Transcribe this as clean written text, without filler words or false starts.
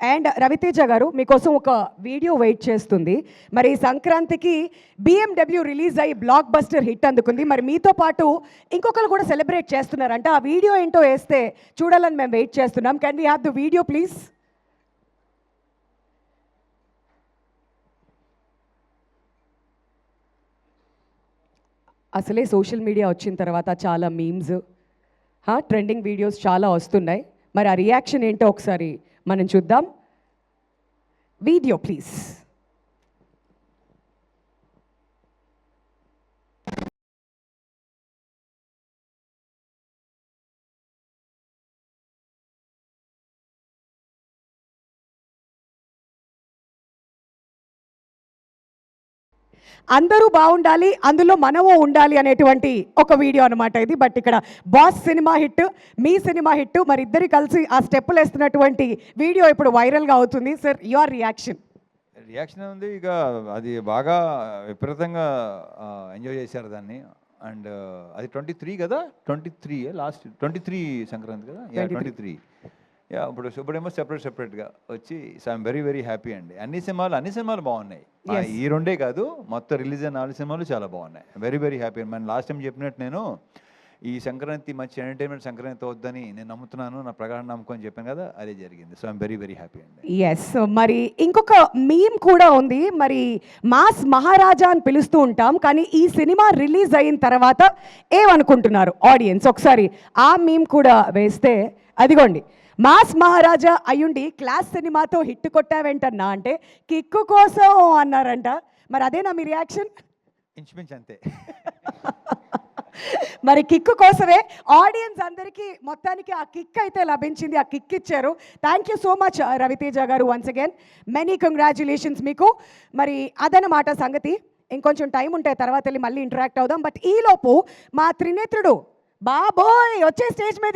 And Raviteja గారు మీకోసం ఒక వీడియో వెయిట్ చేస్తుంది. మరి సంక్రాంతికి BMW రిలీజ్ అయ్యి బ్లాక్ బస్టర్ హిట్ అందుకుంది. మరి మీతో పాటు ఇంకొకరు కూడా సెలబ్రేట్ చేస్తున్నారంట. ఆ వీడియో ఏంటో వేస్తే చూడాలని మేము వెయిట్ చేస్తున్నాం. Can we have the video please? అసలే సోషల్ మీడియా వచ్చిన తర్వాత చాలా మీమ్స్, ట్రెండింగ్ వీడియోస్ చాలా వస్తున్నాయి. మరి ఆ రియాక్షన్ ఏంటో ఒకసారి మనం చూద్దాం. Video please. అందరూ బాగుండాలి, అందులో మనము ఉండాలి అనేటువంటి ఒక వీడియో అనమాట ఇది. బట్ ఇక్కడ బాస్ సినిమా హిట్, మీ సినిమా హిట్, మరి ఇద్దరు కలిసి ఆ స్టెప్పులు వేస్తున్నటువంటి వీడియో ఇప్పుడు వైరల్గా అవుతుంది. Sir, your reaction? రియాక్షన్ ఉంది, ఇక అది బాగా విపరీతంగా ఎంజాయ్ చేశారు దాన్ని. అండ్ అది 23 కదా, 23 లాస్ట్ 23 సంక్రాంతి కదా, 23 ఇప్పుడేమో సెపరేట్గా వచ్చి. So I'm very very happy అండి. అన్ని సినిమాలు బాగున్నాయి. ఈ రెండే కాదు, మొత్తం రిలీజ్ అయిన 4 సినిమాలు చాలా బాగున్నాయి. Very very happy. మన లాస్ట్ టైం చెప్పినట్టు నేను ఈ సంక్రాంతి మంచి ఎంటర్టైన్మెంట్ సంక్రాంతి అవుద్దని నేను నమ్ముతున్నాను, నా ప్రగాఢ నమ్మకం అని చెప్పాను కదా, అదే జరిగింది. So I'm very very happy అండి. ఎస్. మరి ఇంకొక మీమ్ కూడా ఉంది. మరి మాస్ మహారాజా అని పిలుస్తూ ఉంటాం, కానీ ఈ సినిమా రిలీజ్ అయిన తర్వాత ఏమనుకుంటున్నారు ఆడియన్స్? ఒకసారి ఆ మీమ్ కూడా వేస్తే. అదిగోండి, మాస్ మహారాజా అయ్యుండి క్లాస్ సినిమాతో హిట్ కొట్టావేంటన్నా అంటే కిక్కు కోసం అన్నారంట. మరి అదేనా మీ రియాక్షన్? ఇంచుమించు అంతే. మరి కిక్కు కోసమే ఆడియన్స్ అందరికీ మొత్తానికి ఆ కిక్ అయితే లభించింది, ఆ కిక్ ఇచ్చారు. Thank you so much Raviteja గారు. వన్స్ అగైన్ మెనీ కంగ్రాచ్యులేషన్స్ మీకు. మరి అదనమాట సంగతి. ఇంకొంచెం టైం ఉంటే తర్వాత వెళ్ళి మళ్ళీ ఇంటరాక్ట్ అవుదాం. బట్ ఈలోపు మా త్రినేత్రుడు బాబోయ్ వచ్చే స్టేజ్ మీదకి.